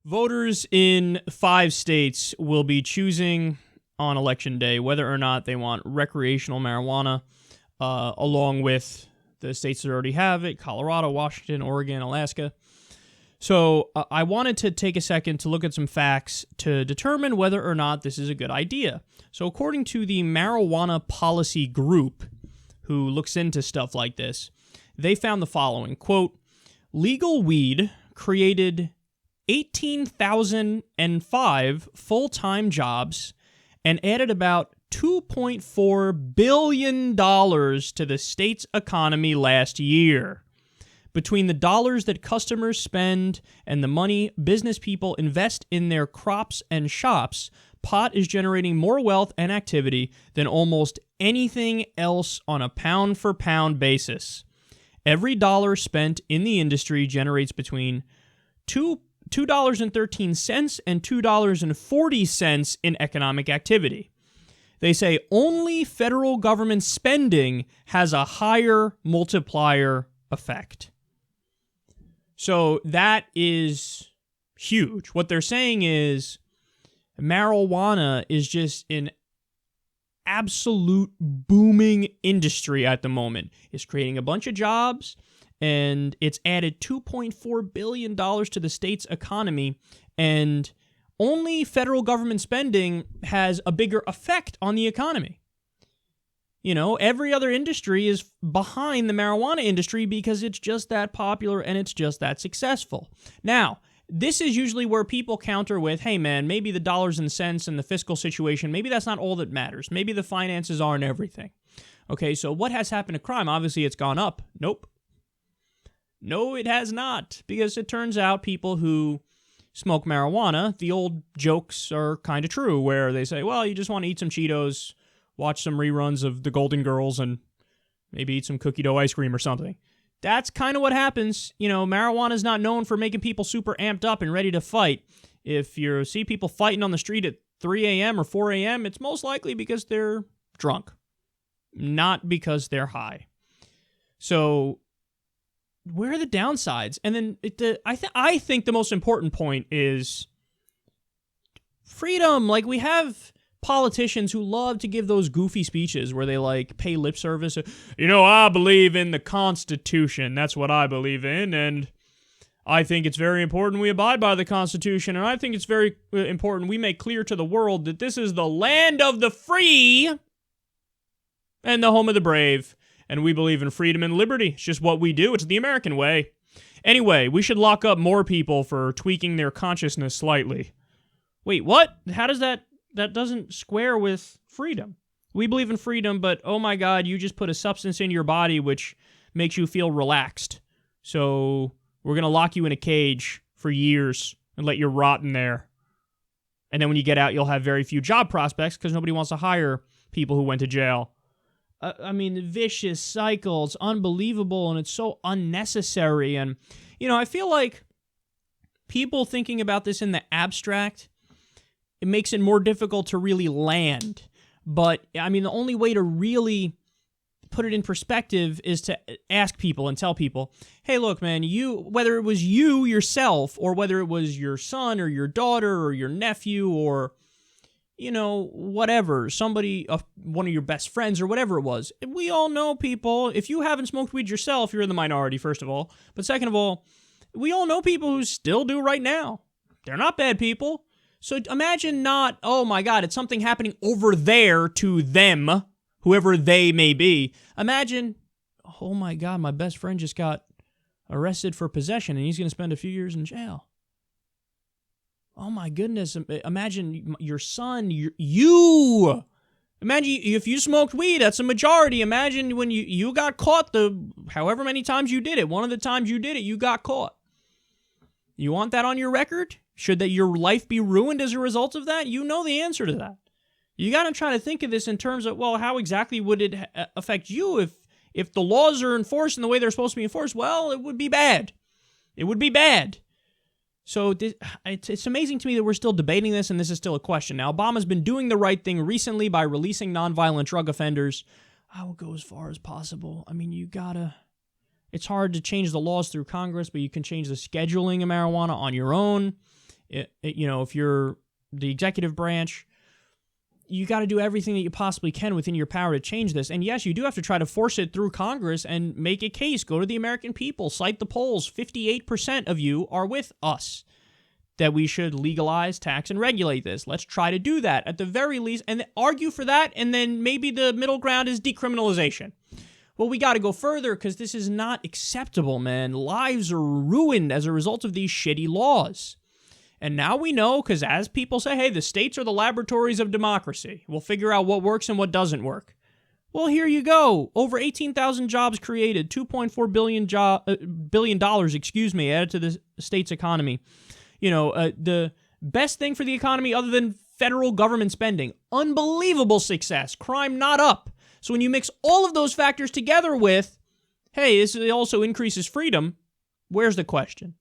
Voters in 5 states will be choosing on Election Day whether or not they want recreational marijuana, along with the states that already have it: Colorado, Washington, Oregon, Alaska. So I wanted to take a second to look at some facts to determine whether or not this is a good idea. So according to the Marijuana Policy Group, who looks into stuff like this, they found the following, quote, legal weed created 18,005 full-time jobs and added about $2.4 billion to the state's economy last year. Between the dollars that customers spend and the money business people invest in their crops and shops, pot is generating more wealth and activity than almost anything else on a pound-for-pound basis. Every dollar spent in the industry generates between $2.13 and $2.40 in economic activity. They say only federal government spending has a higher multiplier effect. So that is huge. What they're saying is marijuana is just an absolute booming industry at the moment. It's creating a bunch of jobs, and it's added $2.4 billion to the state's economy, and only federal government spending has a bigger effect on the economy. You know, every other industry is behind the marijuana industry because it's just that popular and it's just that successful. Now, this is usually where people counter with, hey man, maybe the dollars and cents and the fiscal situation, maybe that's not all that matters. Maybe the finances aren't everything. Okay, so what has happened to crime? Obviously it's gone up. Nope. No, it has not, because it turns out people who smoke marijuana, the old jokes are kind of true, where they say, well, you just want to eat some Cheetos, watch some reruns of The Golden Girls, and maybe eat some cookie dough ice cream or something. That's kind of what happens. You know, marijuana is not known for making people super amped up and ready to fight. If you see people fighting on the street at 3 a.m. or 4 a.m., it's most likely because they're drunk, not because they're high. So where are the downsides? And then I think the most important point is freedom. Like, we have politicians who love to give those goofy speeches where they like pay lip service. You know, I believe in the Constitution. That's what I believe in, and I think it's very important we abide by the Constitution, and I think it's very important we make clear to the world that this is the land of the free and the home of the brave. And we believe in freedom and liberty. It's just what we do. It's the American way. Anyway, we should lock up more people for tweaking their consciousness slightly. Wait, what? How does that doesn't square with freedom? We believe in freedom, but oh my God, you just put a substance in your body which makes you feel relaxed. So we're going to lock you in a cage for years and let you rot in there. And then when you get out, you'll have very few job prospects because nobody wants to hire people who went to jail. I mean, the vicious cycle, it's unbelievable, and it's so unnecessary. And, you know, I feel like people thinking about this in the abstract, it makes it more difficult to really land. But, I mean, the only way to really put it in perspective is to ask people and tell people, hey, look, man, whether it was you yourself or whether it was your son or your daughter or your nephew or, you know, whatever, somebody, one of your best friends or whatever it was. We all know people. If you haven't smoked weed yourself, you're in the minority, first of all. But second of all, we all know people who still do right now. They're not bad people. So imagine not, oh my God, it's something happening over there to them, whoever they may be. Imagine, oh my God, my best friend just got arrested for possession and he's going to spend a few years in jail. Oh my goodness, imagine your son, you. Imagine if you smoked weed, that's a majority. Imagine when you got caught, however many times you did it. One of the times you did it, you got caught. You want that on your record? Should that your life be ruined as a result of that? You know the answer to that. You got to try to think of this in terms of, well, how exactly would it affect you if the laws are enforced in the way they're supposed to be enforced? Well, it would be bad. It would be bad. So it's amazing to me that we're still debating this, and this is still a question. Now, Obama's been doing the right thing recently by releasing nonviolent drug offenders. I will go as far as possible. I mean, it's hard to change the laws through Congress, but you can change the scheduling of marijuana on your own. If you're the executive branch, you got to do everything that you possibly can within your power to change this. And yes, you do have to try to force it through Congress and make a case. Go to the American people, cite the polls. 58% of you are with us that we should legalize, tax, and regulate this. Let's try to do that at the very least and argue for that, and then maybe the middle ground is decriminalization. Well, we got to go further because this is not acceptable, man. Lives are ruined as a result of these shitty laws. And now we know, because as people say, hey, the states are the laboratories of democracy. We'll figure out what works and what doesn't work. Well, here you go. Over 18,000 jobs created, $2.4 billion added to the state's economy. The best thing for the economy other than federal government spending. Unbelievable success. Crime not up. So when you mix all of those factors together with, hey, this also increases freedom, where's the question?